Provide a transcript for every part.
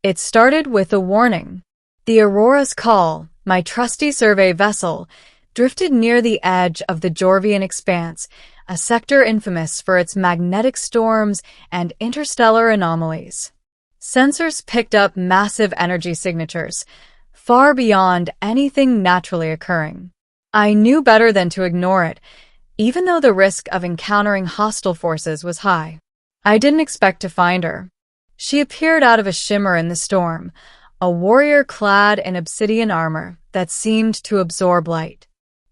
It started with a warning. The Aurora's Call, my trusty survey vessel, drifted near the edge of the Jorvian Expanse, a sector infamous for its magnetic storms and interstellar anomalies. Sensors picked up massive energy signatures, far beyond anything naturally occurring. I knew better than to ignore it, even though the risk of encountering hostile forces was high. I didn't expect to find her. She appeared out of a shimmer in the storm, a warrior clad in obsidian armor that seemed to absorb light.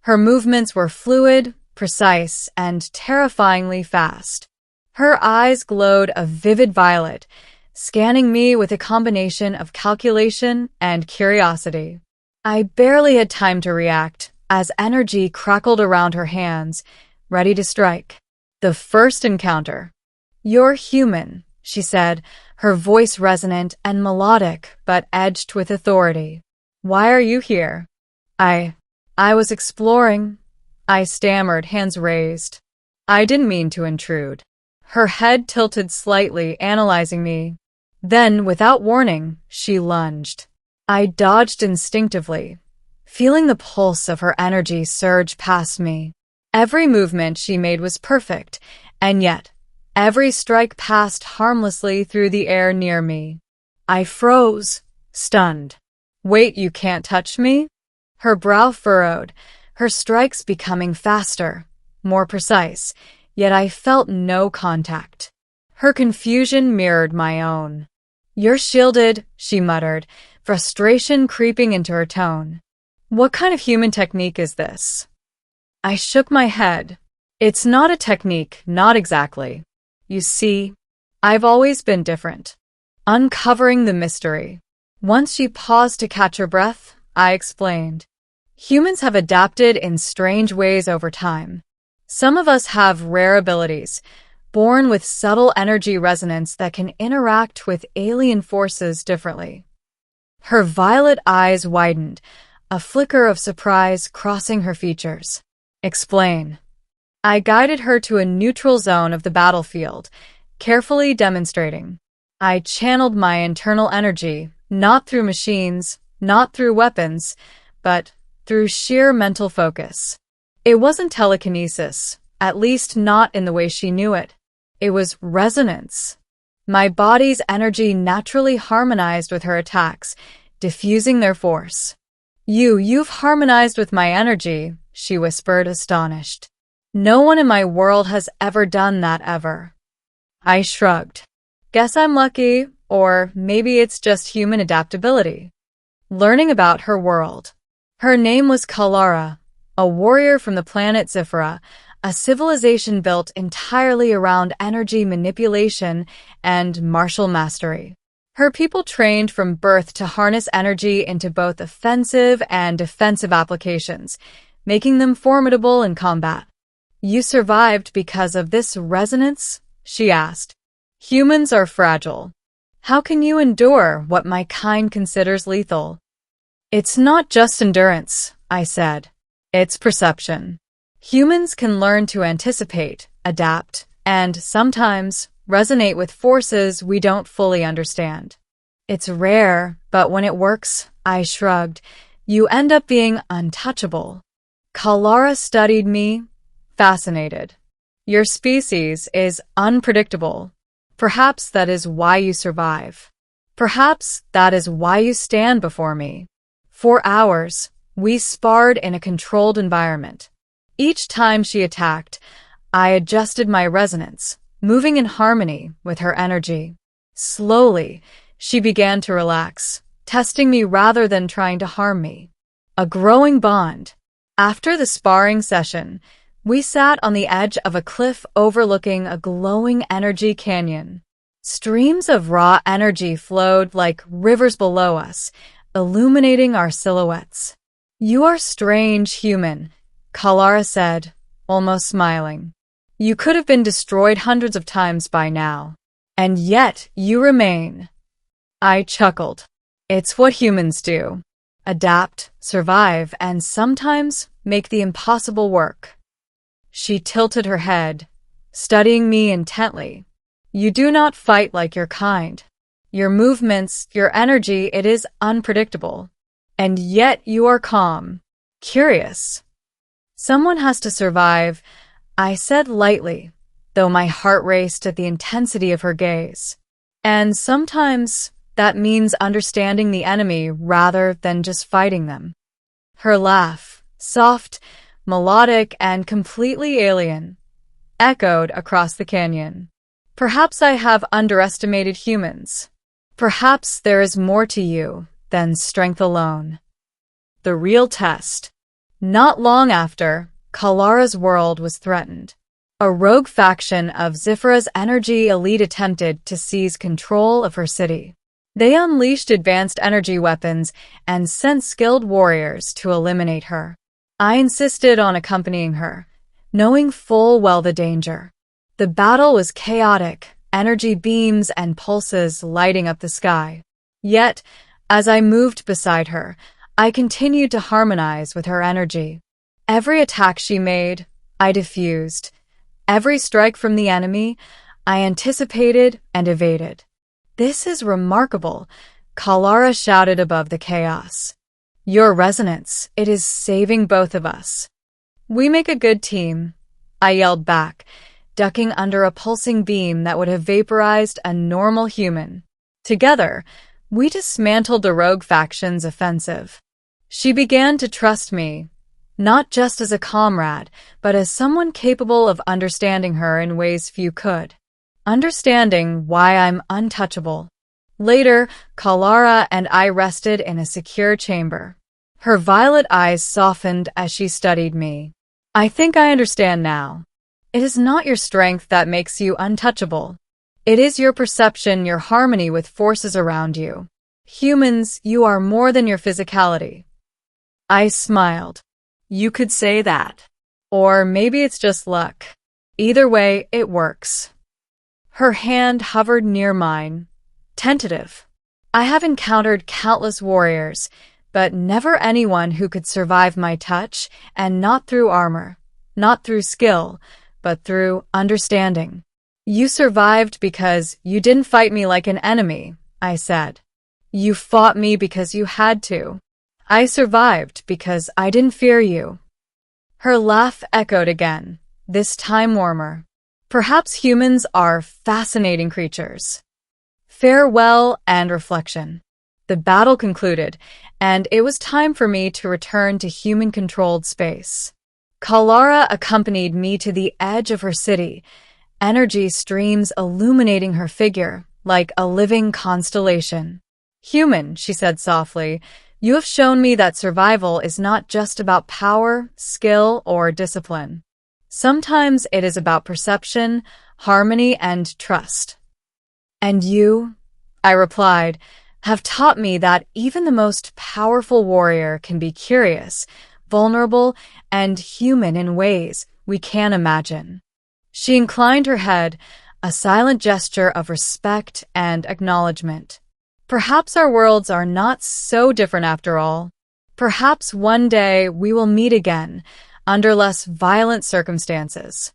Her movements were fluid, precise, and terrifyingly fast. Her eyes glowed a vivid violet, scanning me with a combination of calculation and curiosity. I barely had time to react as energy crackled around her hands, ready to strike. The first encounter. "You're human," she said, her voice resonant and melodic but edged with authority. "Why are you here?" I was exploring," I stammered, hands raised. I didn't mean to intrude. Her head tilted slightly, analyzing me. Then, without warning, she lunged. I dodged instinctively, feeling the pulse of her energy surge past me. Every movement she made was perfect, and yet, every strike passed harmlessly through the air near me. I froze, stunned. "Wait, you can't touch me?" Her brow furrowed, her strikes becoming faster, more precise, yet I felt no contact. Her confusion mirrored my own. "You're shielded," she muttered, frustration creeping into her tone. "What kind of human technique is this?" I shook my head. "It's not a technique, not exactly. You see, I've always been different." Uncovering the mystery. Once she paused to catch her breath, I explained. Humans have adapted in strange ways over time. Some of us have rare abilities, born with subtle energy resonance that can interact with alien forces differently. Her violet eyes widened, a flicker of surprise crossing her features. "Explain." I guided her to a neutral zone of the battlefield, carefully demonstrating. I channeled my internal energy, not through machines, not through weapons, but through sheer mental focus. It wasn't telekinesis, at least not in the way she knew it. It was resonance. My body's energy naturally harmonized with her attacks, diffusing their force. You've harmonized with my energy," she whispered, astonished. "No one in my world has ever done that ever." I shrugged. "Guess I'm lucky, or maybe it's just human adaptability." Learning about her world. Her name was Kalara, a warrior from the planet Zifra, a civilization built entirely around energy manipulation and martial mastery. Her people trained from birth to harness energy into both offensive and defensive applications, making them formidable in combat. "You survived because of this resonance?" she asked. "Humans are fragile. How can you endure what my kind considers lethal?" "It's not just endurance," I said. "It's perception. Humans can learn to anticipate, adapt, and sometimes resonate with forces we don't fully understand. It's rare, but when it works," I shrugged, "you end up being untouchable." Kalara studied me, fascinated. "Your species is unpredictable. Perhaps that is why you survive. Perhaps that is why you stand before me." For hours, we sparred in a controlled environment. Each time she attacked, I adjusted my resonance, moving in harmony with her energy. Slowly, she began to relax, testing me rather than trying to harm me. A growing bond. After the sparring session, we sat on the edge of a cliff overlooking a glowing energy canyon. Streams of raw energy flowed like rivers below us, illuminating our silhouettes. "You are strange, human," Kalara said, almost smiling. "You could have been destroyed hundreds of times by now. And yet you remain." I chuckled. "It's what humans do. Adapt, survive, and sometimes make the impossible work." She tilted her head, studying me intently. "You do not fight like your kind. Your movements, your energy, it is unpredictable. And yet you are calm, curious. Someone has to survive, I said lightly, though my heart raced at the intensity of her gaze. And sometimes that means understanding the enemy rather than just fighting them. Her laugh, soft, melodic, and completely alien, echoed across the canyon. Perhaps I have underestimated humans. Perhaps there is more to you than strength alone. The real test. Not long after, Kalara's world was threatened. A rogue faction of Zifra's energy elite attempted to seize control of her city. They unleashed advanced energy weapons and sent skilled warriors to eliminate her. I insisted on accompanying her, knowing full well the danger. The battle was chaotic, energy beams and pulses lighting up the sky. Yet, as I moved beside her, I continued to harmonize with her energy. Every attack she made, I diffused. Every strike from the enemy, I anticipated and evaded. This is remarkable, Kalara shouted above the chaos. Your resonance, it is saving both of us. We make a good team, I yelled back, ducking under a pulsing beam that would have vaporized a normal human. Together, we dismantled the rogue faction's offensive. She began to trust me, not just as a comrade, but as someone capable of understanding her in ways few could. Understanding why I'm untouchable. Later, Kalara and I rested in a secure chamber. Her violet eyes softened as she studied me. I think I understand now. It is not your strength that makes you untouchable. It is your perception, your harmony with forces around you. Humans, you are more than your physicality. I smiled. You could say that. Or maybe it's just luck. Either way, it works. Her hand hovered near mine, tentative. I have encountered countless warriors, but never anyone who could survive my touch, and not through armor, not through skill, but through understanding. You survived because you didn't fight me like an enemy, I said. You fought me because you had to. I survived because I didn't fear you. Her laugh echoed again, this time warmer. Perhaps humans are fascinating creatures. Farewell and reflection. The battle concluded, and it was time for me to return to human-controlled space. Kalara accompanied me to the edge of her city, energy streams illuminating her figure like a living constellation. Human, she said softly, you have shown me that survival is not just about power, skill, or discipline. Sometimes it is about perception, harmony, and trust. And you, I replied, have taught me that even the most powerful warrior can be curious, vulnerable, and human in ways we can't imagine. She inclined her head, a silent gesture of respect and acknowledgement. Perhaps our worlds are not so different after all. Perhaps one day we will meet again, under less violent circumstances.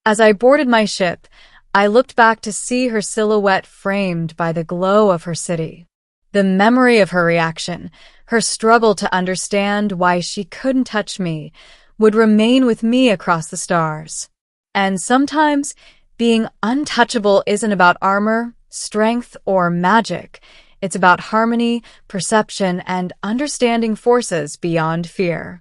As I boarded my ship, I looked back to see her silhouette framed by the glow of her city. The memory of her reaction, her struggle to understand why she couldn't touch me, would remain with me across the stars. And sometimes, being untouchable isn't about armor, strength, or magic. It's about harmony, perception, and understanding forces beyond fear.